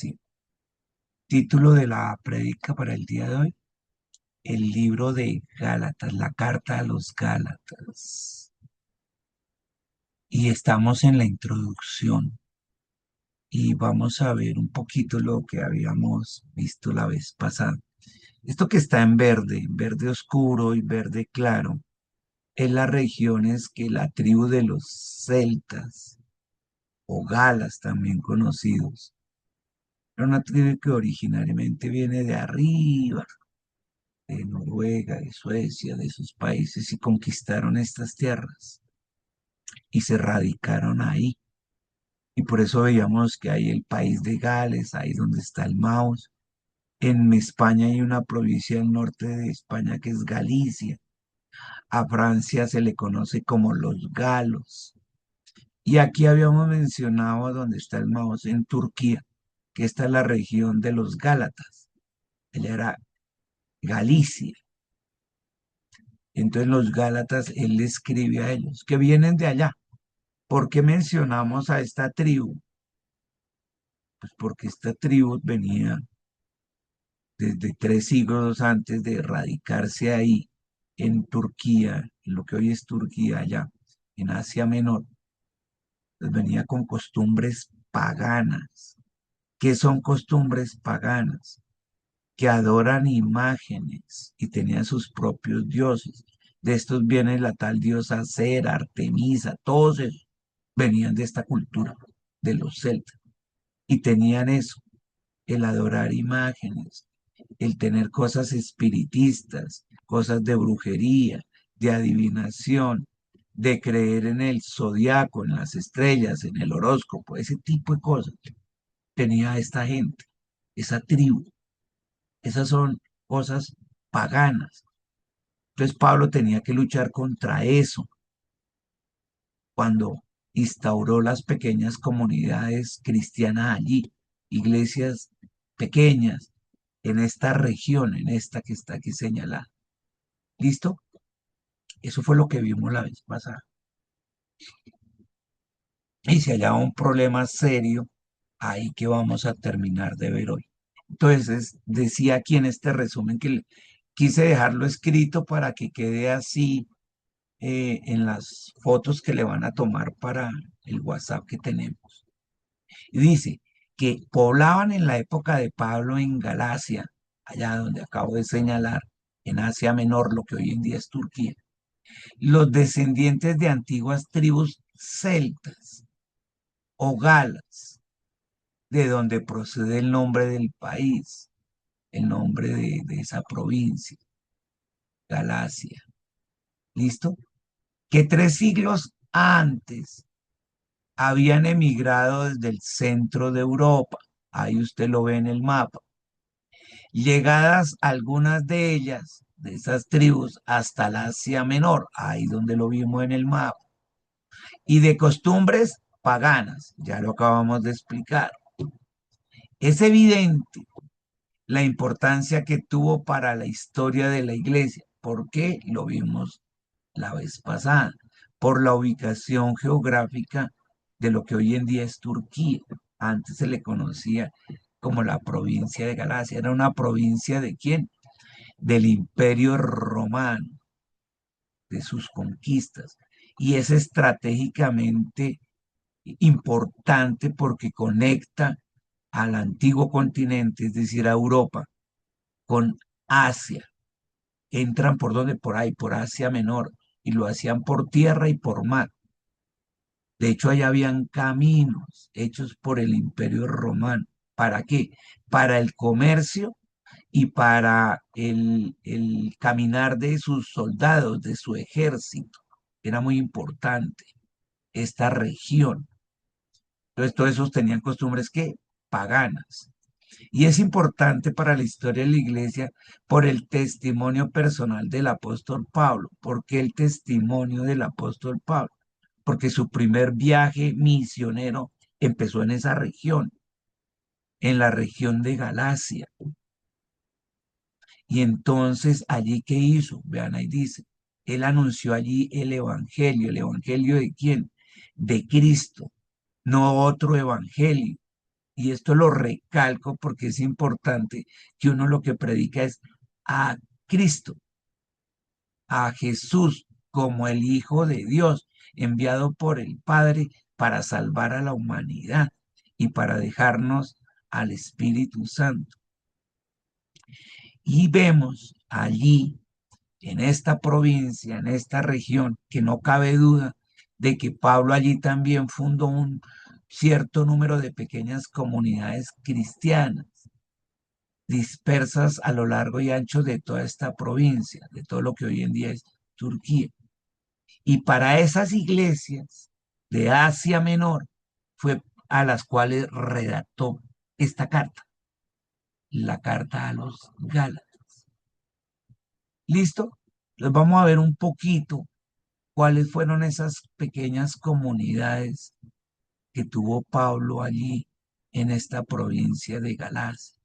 Sí. Título de la prédica para el día de hoy, el libro de Gálatas, la carta a los Gálatas. Y estamos en la introducción y vamos a ver un poquito lo que habíamos visto la vez pasada. Esto que está en verde oscuro y verde claro, es las regiones que la tribu de los celtas o galas también conocidos, era una tribu que originariamente viene de arriba, de Noruega, de Suecia, de esos países, y conquistaron estas tierras y se radicaron ahí. Y por eso veíamos que hay el país de Gales, ahí donde está el Maus. En España hay una provincia del norte de España que es Galicia. A Francia se le conoce como los galos. Y aquí habíamos mencionado donde está el Maus, en Turquía, que esta es la región de los Gálatas. Ella era Galicia. Entonces los Gálatas, él le escribe a ellos, que vienen de allá. ¿Por qué mencionamos a esta tribu? Pues porque esta tribu venía desde 3 siglos antes de radicarse ahí en Turquía, en lo que hoy es Turquía, allá, en Asia Menor, pues venía con costumbres paganas. ¿Qué son costumbres paganas? Que adoran imágenes y tenían sus propios dioses. De estos viene la tal diosa Cera, Artemisa, todos ellos venían de esta cultura, de los celtas, y tenían eso, el adorar imágenes, el tener cosas espiritistas, cosas de brujería, de adivinación, de creer en el zodiaco, en las estrellas, en el horóscopo, ese tipo de cosas tenía esta gente, esa tribu. Esas son cosas paganas. Entonces Pablo tenía que luchar contra eso cuando instauró las pequeñas comunidades cristianas allí, iglesias pequeñas en esta región, en esta que está aquí señalada. ¿Listo? Eso fue lo que vimos la vez pasada. Y si hallaba un problema serio, ahí que vamos a terminar de ver hoy. Entonces, decía aquí en este resumen que quise dejarlo escrito para que quede así en las fotos que le van a tomar para el WhatsApp que tenemos. Y dice que poblaban en la época de Pablo en Galacia, allá donde acabo de señalar, en Asia Menor, lo que hoy en día es Turquía, los descendientes de antiguas tribus celtas o galas, de donde procede el nombre del país, el nombre de esa provincia, Galacia. ¿Listo? Que 3 siglos antes habían emigrado desde el centro de Europa. Ahí usted lo ve en el mapa. Llegadas algunas de ellas, de esas tribus, hasta el Asia Menor, ahí donde lo vimos en el mapa. Y de costumbres paganas, ya lo acabamos de explicar. Es evidente la importancia que tuvo para la historia de la iglesia, porque lo vimos la vez pasada, por la ubicación geográfica de lo que hoy en día es Turquía. Antes se le conocía como la provincia de Galacia. Era una provincia de quién? Del Imperio Romano, de sus conquistas. Y es estratégicamente importante porque conecta al antiguo continente, es decir, a Europa, con Asia. Entran por donde, por ahí, por Asia Menor, y lo hacían por tierra y por mar. De hecho, allá habían caminos hechos por el Imperio Romano. ¿Para qué? Para el comercio y para el caminar de sus soldados, de su ejército. Era muy importante esta región. Entonces, todos esos tenían costumbres que paganas. Y es importante para la historia de la iglesia por el testimonio personal del apóstol Pablo. ¿Por qué el testimonio del apóstol Pablo? Porque su primer viaje misionero empezó en esa región, en la región de Galacia. Y entonces allí, ¿qué hizo? Vean, ahí dice, él anunció allí el evangelio de quién? De Cristo, no otro evangelio. y esto lo recalco porque es importante que uno lo que predica es a Cristo, a Jesús como el Hijo de Dios, enviado por el Padre para salvar a la humanidad y para dejarnos al Espíritu Santo. Y vemos allí, en esta provincia, en esta región, que no cabe duda de que Pablo allí también fundó un cierto número de pequeñas comunidades cristianas dispersas a lo largo y ancho de toda esta provincia, de todo lo que hoy en día es Turquía. Y para esas iglesias de Asia Menor fue a las cuales redactó esta carta, la carta a los Gálatas. ¿Listo? Entonces vamos a ver un poquito cuáles fueron esas pequeñas comunidades que tuvo Pablo allí en esta provincia de Galacia.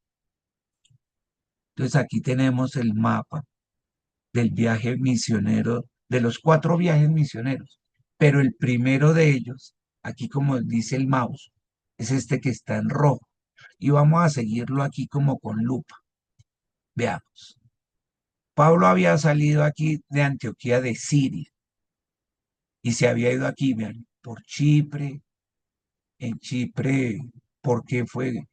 Entonces aquí tenemos el mapa del viaje misionero, de los 4 viajes misioneros, pero el primero de ellos, aquí como dice el mouse, es este que está en rojo. Y vamos a seguirlo aquí como con lupa. Veamos. Pablo había salido aquí de Antioquía de Siria y se había ido aquí, vean, por Chipre, en Chipre, ¿por qué fue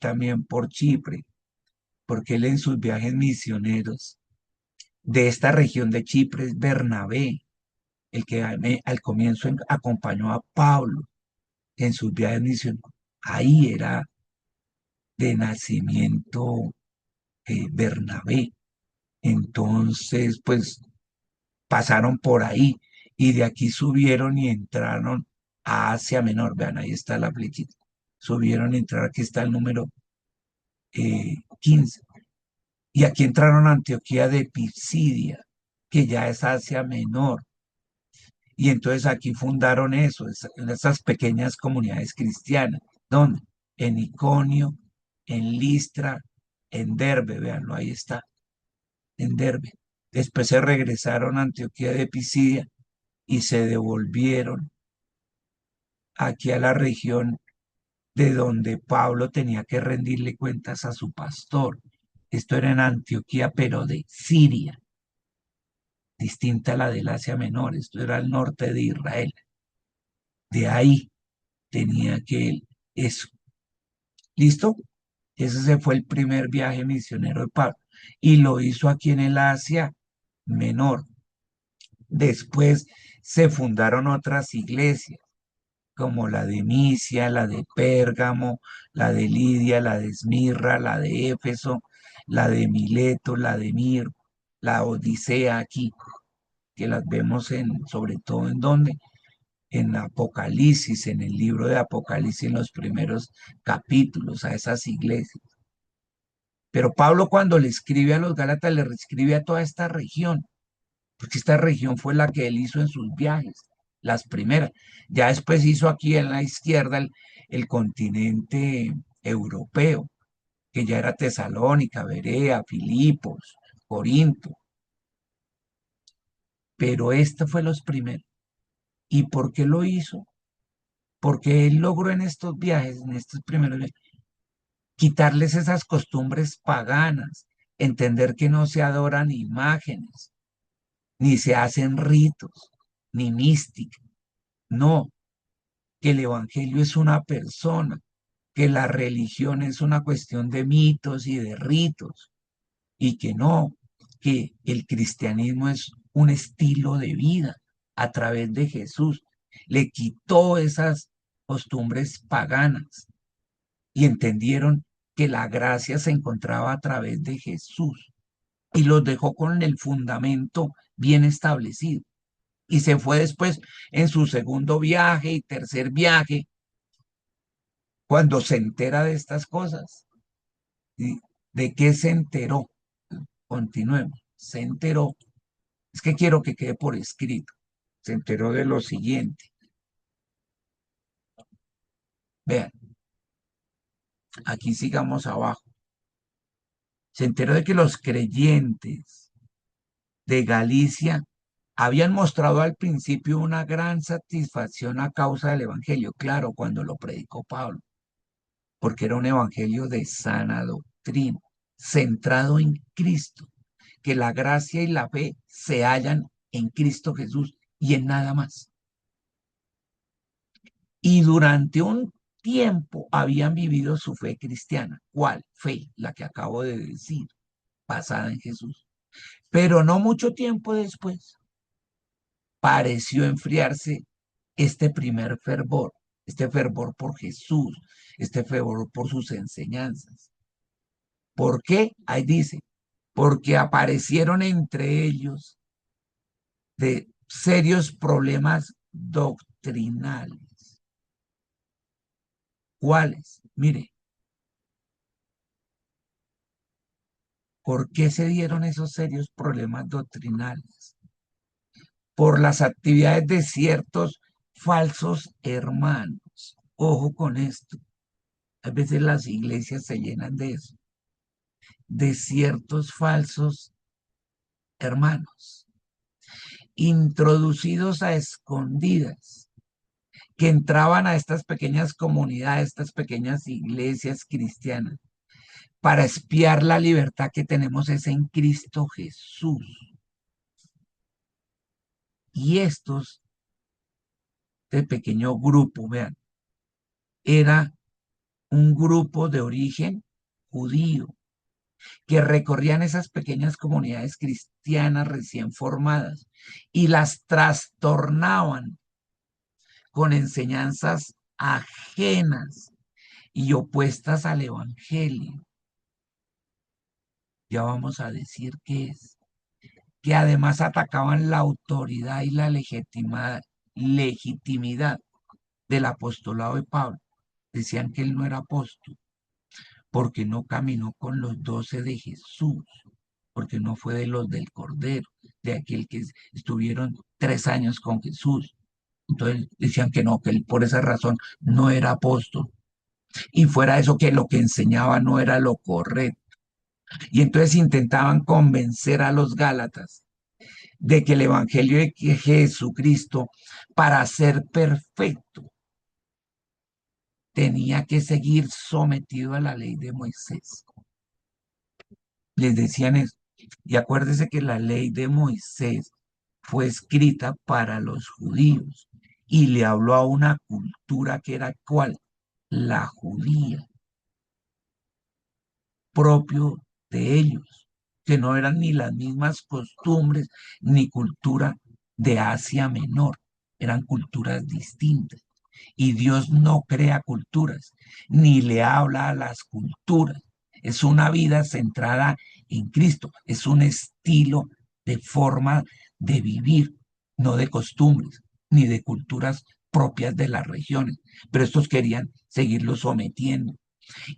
también por Chipre? Porque él en sus viajes misioneros de esta región de Chipre es Bernabé, el que al comienzo acompañó a Pablo en sus viajes misioneros. Ahí era de nacimiento Bernabé. Entonces, pues pasaron por ahí y de aquí subieron y entraron a Asia Menor. Vean, ahí está la flechita. Subieron y entraron, aquí está el número 15. Y aquí entraron a Antioquía de Pisidia, que ya es Asia Menor. Y entonces aquí fundaron eso, esas pequeñas comunidades cristianas. ¿Dónde? En Iconio, en Listra, en Derbe, véanlo, ahí está, en Derbe. Después se regresaron a Antioquía de Pisidia y se devolvieron aquí a la región de donde Pablo tenía que rendirle cuentas a su pastor. Esto era en Antioquía, pero de Siria, distinta a la del Asia Menor. Esto era al norte de Israel. De ahí tenía que él eso. ¿Listo? Ese fue el primer viaje misionero de Pablo. Y lo hizo aquí en el Asia Menor. Después se fundaron otras iglesias, como la de Misia, la de Pérgamo, la de Lidia, la de Esmirra, la de Éfeso, la de Mileto, la de Mir, la Odisea aquí, que las vemos sobre todo en donde, en Apocalipsis, en el libro de Apocalipsis, en los primeros capítulos a esas iglesias. Pero Pablo cuando le escribe a los Gálatas, le escribe a toda esta región, porque esta región fue la que él hizo en sus viajes, las primeras. Ya después hizo aquí en la izquierda el continente europeo, que ya era Tesalónica, Berea, Filipos, Corinto, pero este fue los primeros. ¿Y por qué lo hizo? Porque él logró en estos viajes, en estos primeros viajes, quitarles esas costumbres paganas, entender que no se adoran imágenes, ni se hacen ritos, ni mística. No, que el evangelio es una persona, que la religión es una cuestión de mitos y de ritos, y que no, que el cristianismo es un estilo de vida a través de Jesús. Le quitó esas costumbres paganas y entendieron que la gracia se encontraba a través de Jesús y los dejó con el fundamento bien establecido. Y se fue después en su segundo viaje y tercer viaje, cuando se entera de estas cosas. ¿Y de qué se enteró? Continuemos. Se enteró. Es que quiero que quede por escrito. Se enteró de lo siguiente. Vean, aquí sigamos abajo. Se enteró de que los creyentes de Galicia habían mostrado al principio una gran satisfacción a causa del Evangelio, claro, cuando lo predicó Pablo, porque era un evangelio de sana doctrina, centrado en Cristo, que la gracia y la fe se hallan en Cristo Jesús y en nada más. Y durante un tiempo habían vivido su fe cristiana. ¿Cuál fe? La que acabo de decir, basada en Jesús. Pero no mucho tiempo después pareció enfriarse este fervor por Jesús, este fervor por sus enseñanzas. ¿Por qué? Ahí dice, porque aparecieron entre ellos de serios problemas doctrinales. ¿Cuáles? Mire, ¿por qué se dieron esos serios problemas doctrinales? Por las actividades de ciertos falsos hermanos. Ojo con esto. A veces las iglesias se llenan de eso, de ciertos falsos hermanos, introducidos a escondidas, que entraban a estas pequeñas comunidades, estas pequeñas iglesias cristianas, para espiar la libertad que tenemos es en Cristo Jesús. Y estos, de pequeño grupo, vean, era un grupo de origen judío, que recorrían esas pequeñas comunidades cristianas recién formadas y las trastornaban con enseñanzas ajenas y opuestas al Evangelio. Ya vamos a decir qué es. Que además atacaban la autoridad y la legitimidad del apostolado de Pablo. Decían que él no era apóstol porque no caminó con los 12 de Jesús, porque no fue de los del Cordero, de aquel que estuvieron 3 años con Jesús. Entonces decían que no, que él por esa razón no era apóstol. Y fuera eso, que lo que enseñaba no era lo correcto. Y entonces intentaban convencer a los Gálatas de que el Evangelio de Jesucristo, para ser perfecto, tenía que seguir sometido a la ley de Moisés. Les decían eso. Y acuérdese que la ley de Moisés fue escrita para los judíos y le habló a una cultura que era ¿cuál? La judía, propio de ellos, que no eran ni las mismas costumbres ni cultura de Asia Menor, eran culturas distintas. Y Dios no crea culturas, ni le habla a las culturas. Es una vida centrada en Cristo, es un estilo de forma de vivir, no de costumbres, ni de culturas propias de las regiones. Pero estos querían seguirlo sometiendo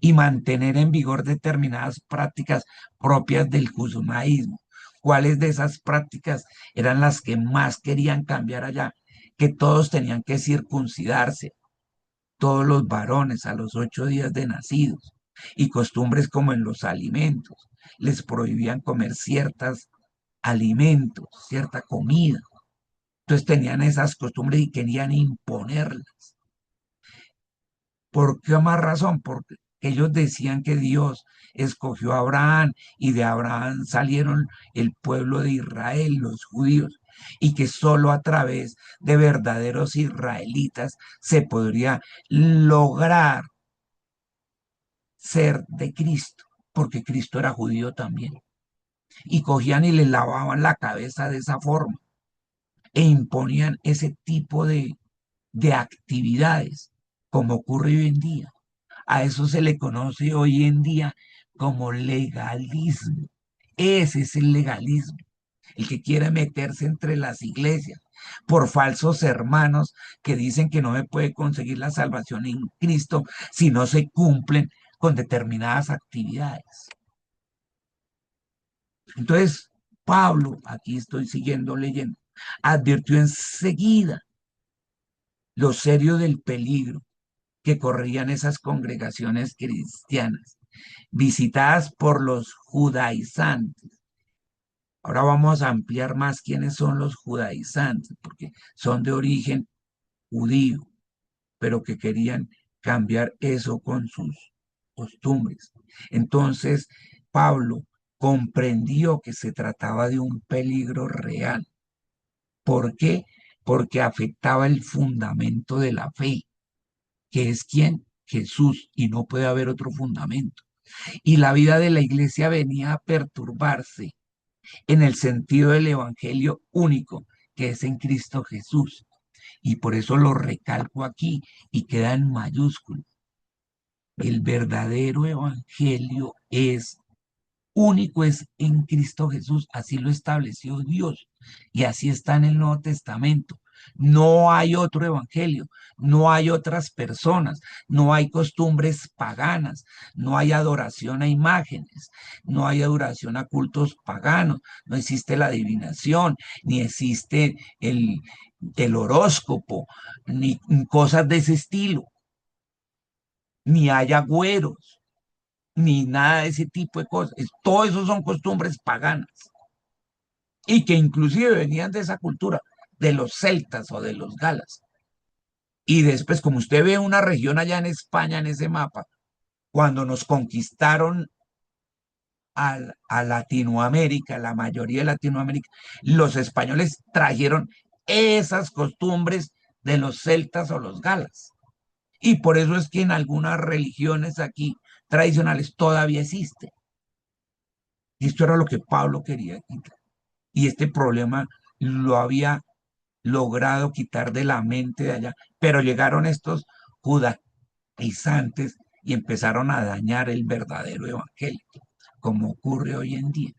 y mantener en vigor determinadas prácticas propias del judaísmo. ¿Cuáles de esas prácticas eran las que más querían cambiar allá? Que todos tenían que circuncidarse, todos los varones a los 8 días de nacidos, y costumbres como en los alimentos. Les prohibían comer ciertos alimentos, cierta comida. Entonces tenían esas costumbres y querían imponerlas. ¿Por qué más razón? Porque ellos decían que Dios escogió a Abraham y de Abraham salieron el pueblo de Israel, los judíos, y que solo a través de verdaderos israelitas se podría lograr ser de Cristo, porque Cristo era judío también. Y cogían y le lavaban la cabeza de esa forma e imponían ese tipo de actividades, como ocurre hoy en día. A eso se le conoce hoy en día como legalismo. Ese es el legalismo, el que quiere meterse entre las iglesias por falsos hermanos que dicen que no se puede conseguir la salvación en Cristo si no se cumplen con determinadas actividades. Entonces, Pablo, aquí estoy siguiendo leyendo, advirtió enseguida lo serio del peligro que corrían esas congregaciones cristianas visitadas por los judaizantes. Ahora vamos a ampliar más quiénes son los judaizantes, porque son de origen judío, pero que querían cambiar eso con sus costumbres. Entonces, Pablo comprendió que se trataba de un peligro real. ¿Por qué? Porque afectaba el fundamento de la fe, que es quién, Jesús, y no puede haber otro fundamento. Y la vida de la iglesia venía a perturbarse en el sentido del evangelio único, que es en Cristo Jesús. Y por eso lo recalco aquí y queda en mayúsculas. El verdadero evangelio es único, es en Cristo Jesús, así lo estableció Dios y así está en el Nuevo Testamento. No hay otro evangelio, no hay otras personas, no hay costumbres paganas, no hay adoración a imágenes, no hay adoración a cultos paganos, no existe la adivinación, ni existe el horóscopo, ni cosas de ese estilo, ni hay agüeros, ni nada de ese tipo de cosas. Todo eso son costumbres paganas y que inclusive venían de esa cultura, de los celtas o de los galas. Y después, como usted ve una región allá en España, en ese mapa, cuando nos conquistaron a Latinoamérica, la mayoría de Latinoamérica, los españoles trajeron esas costumbres de los celtas o los galas. Y por eso es que en algunas religiones aquí tradicionales todavía existe. Y esto era lo que Pablo quería quitar. Y este problema lo había logrado quitar de la mente de allá, pero llegaron estos judaizantes y empezaron a dañar el verdadero evangelio, como ocurre hoy en día.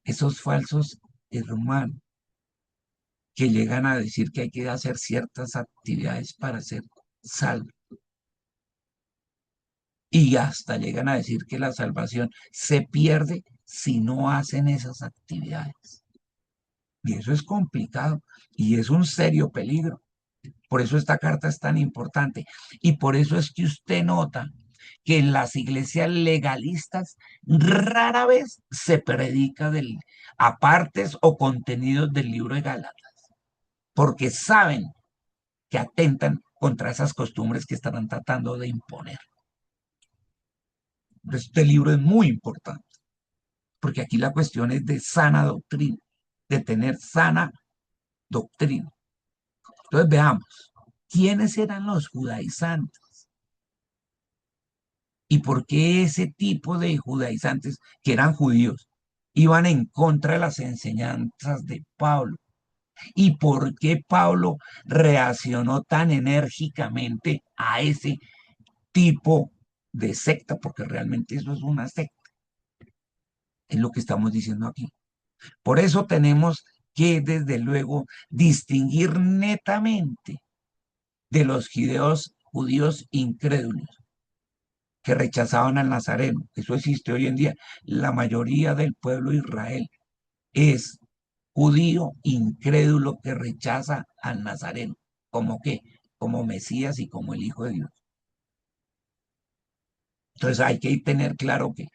Esos falsos hermanos que llegan a decir que hay que hacer ciertas actividades para ser salvos y hasta llegan a decir que la salvación se pierde si no hacen esas actividades. Y eso es complicado y es un serio peligro. Por eso esta carta es tan importante. Y por eso es que usted nota que en las iglesias legalistas rara vez se predica a partes o contenidos del libro de Gálatas, porque saben que atentan contra esas costumbres que estarán tratando de imponer. Este libro es muy importante, porque aquí la cuestión es de sana doctrina, de tener sana doctrina. Entonces veamos, ¿quiénes eran los judaizantes? ¿Y por qué ese tipo de judaizantes, que eran judíos, iban en contra de las enseñanzas de Pablo? ¿Y por qué Pablo reaccionó tan enérgicamente a ese tipo de secta? Porque realmente eso es una secta, es lo que estamos diciendo aquí. Por eso tenemos que, desde luego, distinguir netamente de los judíos incrédulos que rechazaban al Nazareno. Eso existe hoy en día. La mayoría del pueblo de Israel es judío incrédulo que rechaza al Nazareno. ¿Como qué? Como Mesías y como el Hijo de Dios. Entonces hay que tener claro que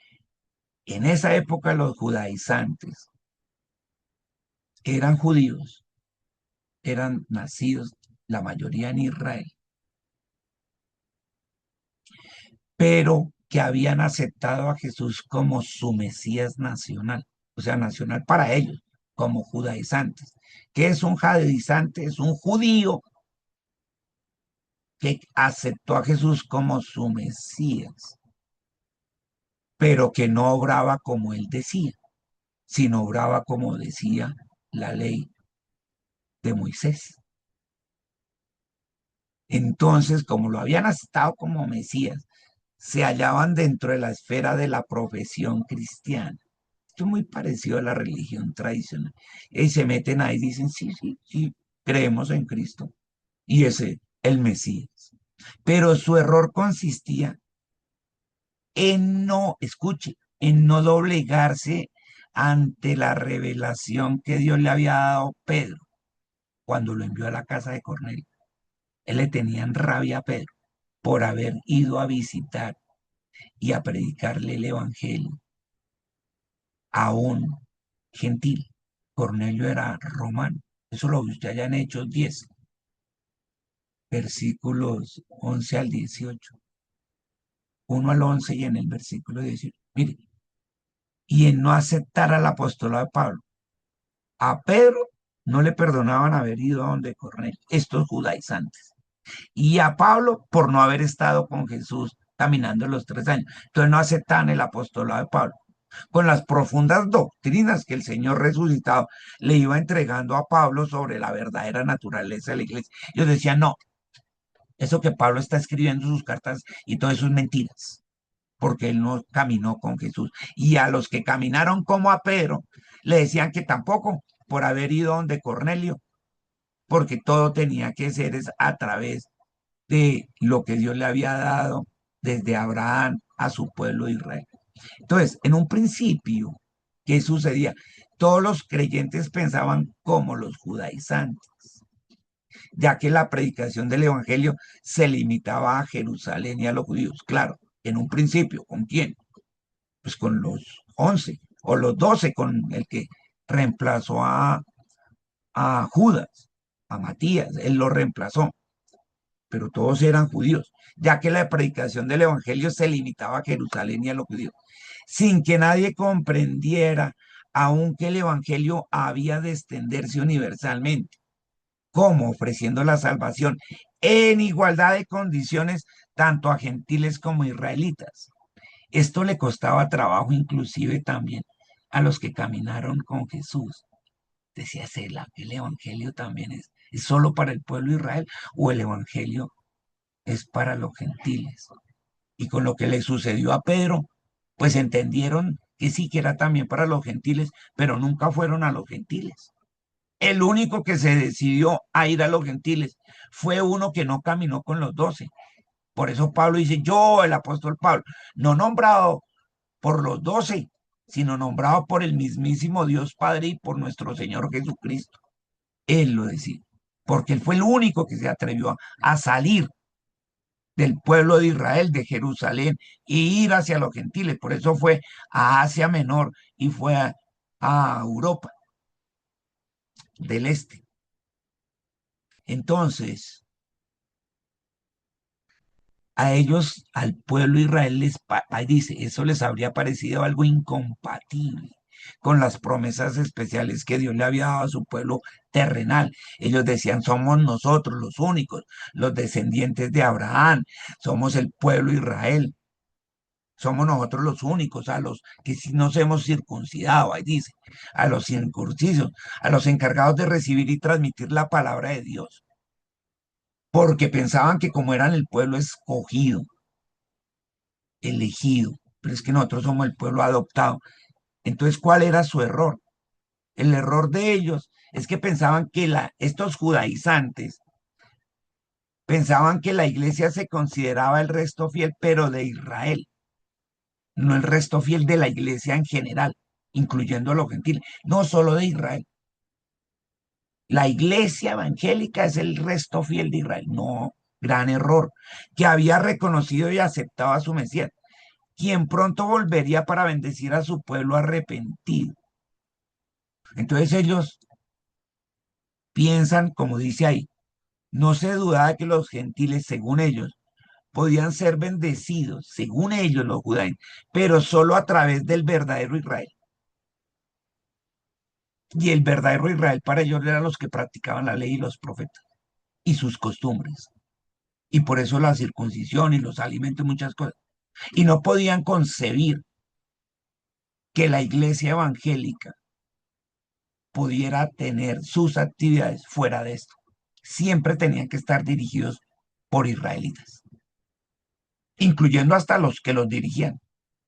en esa época los judaizantes eran judíos, eran nacidos la mayoría en Israel, pero que habían aceptado a Jesús como su Mesías nacional, o sea, nacional para ellos, como judaizantes. ¿Qué es un judaizante? Es un judío que aceptó a Jesús como su Mesías, pero que no obraba como él decía, sino obraba como decía la ley de Moisés. Entonces, como lo habían aceptado como Mesías, se hallaban dentro de la esfera de la profesión cristiana. Esto es muy parecido a la religión tradicional. Y se meten ahí y dicen, sí, sí, sí, creemos en Cristo. Y ese, el Mesías. Pero su error consistía en no, escuche, en no doblegarse ante la revelación que Dios le había dado a Pedro cuando lo envió a la casa de Cornelio. Él le tenían rabia a Pedro por haber ido a visitar y a predicarle el evangelio a un gentil. Cornelio era romano. Eso lo ve usted allá en Hechos 10, versículos 11 al 18. 1 al 11 y en el versículo 18. Mire, y en no aceptar al apostolado de Pablo, a Pedro no le perdonaban haber ido a donde Cornelio, estos judaizantes, y a Pablo por no haber estado con Jesús caminando los 3 años. Entonces no aceptaban el apostolado de Pablo. Con las profundas doctrinas que el Señor resucitado le iba entregando a Pablo sobre la verdadera naturaleza de la iglesia. Ellos decían, no, eso que Pablo está escribiendo en sus cartas y todo eso es mentiras, porque él no caminó con Jesús. Y a los que caminaron como a Pedro, le decían que tampoco, por haber ido donde Cornelio, porque todo tenía que ser es a través de lo que Dios le había dado desde Abraham a su pueblo de Israel. Entonces, en un principio, ¿qué sucedía? Todos los creyentes pensaban como los judaizantes, ya que la predicación del evangelio se limitaba a Jerusalén y a los judíos. Claro, en un principio, ¿con quién? Pues con los 11 o los 12, con el que reemplazó a Judas, a Matías, él lo reemplazó, pero todos eran judíos, ya que la predicación del evangelio se limitaba a Jerusalén y a los judíos, sin que nadie comprendiera aún que el evangelio había de extenderse universalmente, como ofreciendo la salvación en igualdad de condiciones tanto a gentiles como israelitas. Esto le costaba trabajo inclusive también a los que caminaron con Jesús. Decía, ¿será que el evangelio también es solo para el pueblo de Israel o el evangelio es para los gentiles? Y con lo que le sucedió a Pedro, pues entendieron que sí que era también para los gentiles, pero nunca fueron a los gentiles. El único que se decidió a ir a los gentiles fue uno que no caminó con los 12. Por eso Pablo dice, yo, el apóstol Pablo, no nombrado por los 12, sino nombrado por el mismísimo Dios Padre y por nuestro Señor Jesucristo. Él lo decía, porque él fue el único que se atrevió a salir del pueblo de Israel, de Jerusalén, y ir hacia los gentiles. Por eso fue a Asia Menor y fue a Europa del Este. Entonces, a ellos, al pueblo de Israel, ahí dice, eso les habría parecido algo incompatible con las promesas especiales que Dios le había dado a su pueblo terrenal. Ellos decían, somos nosotros los únicos, los descendientes de Abraham, somos el pueblo de Israel. Somos nosotros los únicos, a los que sí nos hemos circuncidado, ahí dice, a los circuncisos, a los encargados de recibir y transmitir la palabra de Dios, porque pensaban que como eran el pueblo escogido, elegido, pero es que nosotros somos el pueblo adoptado. Entonces, ¿cuál era su error? El error de ellos es que pensaban que estos judaizantes pensaban que la iglesia se consideraba el resto fiel, pero de Israel, no el resto fiel de la iglesia en general, incluyendo a los gentiles, no solo de Israel. La iglesia evangélica es el resto fiel de Israel. No, gran error, que había reconocido y aceptado a su Mesías, quien pronto volvería para bendecir a su pueblo arrepentido. Entonces ellos piensan, como dice ahí, no se dudaba que los gentiles, según ellos, podían ser bendecidos, según ellos los judíos, pero solo a través del verdadero Israel. Y el verdadero Israel para ellos eran los que practicaban la ley y los profetas y sus costumbres. Y por eso la circuncisión y los alimentos, muchas cosas. Y no podían concebir que la iglesia evangélica pudiera tener sus actividades fuera de esto. Siempre tenían que estar dirigidos por israelitas, incluyendo hasta los que los dirigían,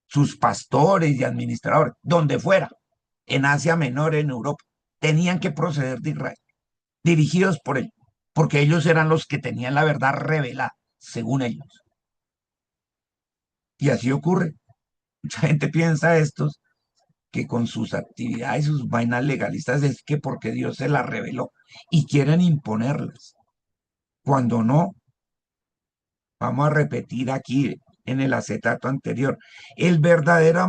sus pastores y administradores, donde fuera, en Asia Menor, en Europa, tenían que proceder de Israel, dirigidos por él, porque ellos eran los que tenían la verdad revelada, según ellos. Y así ocurre. Mucha gente piensa estos que con sus actividades, sus vainas legalistas, es que porque Dios se las reveló y quieren imponerlas. Cuando no, vamos a repetir aquí en el acetato anterior, el verdadero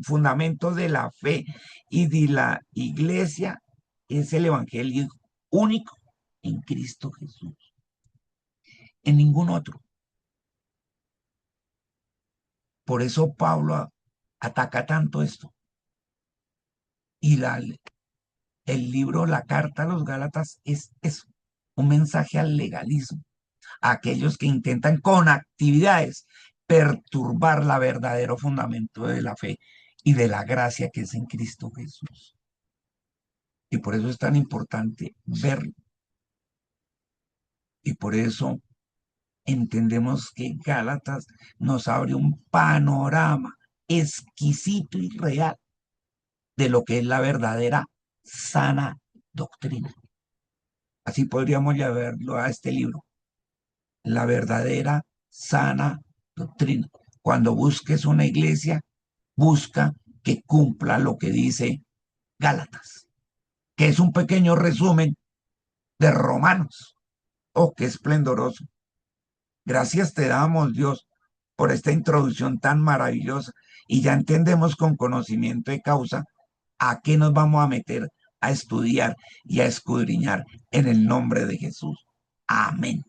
fundamento de la fe y de la iglesia es el evangelio único en Cristo Jesús, en ningún otro. Por eso Pablo ataca tanto esto. Y el libro, la carta a los Gálatas es eso, un mensaje al legalismo, a aquellos que intentan con actividades perturbar la verdadero fundamento de la fe y de la gracia que es en Cristo Jesús. Y por eso es tan importante verlo. Y por eso entendemos que Gálatas nos abre un panorama exquisito y real de lo que es la verdadera sana doctrina. Así podríamos llamarlo a este libro, la verdadera sana doctrina. Cuando busques una iglesia, busca que cumpla lo que dice Gálatas, que es un pequeño resumen de Romanos. Oh, qué esplendoroso. Gracias te damos, Dios, por esta introducción tan maravillosa y ya entendemos con conocimiento de causa a qué nos vamos a meter a estudiar y a escudriñar en el nombre de Jesús. Amén.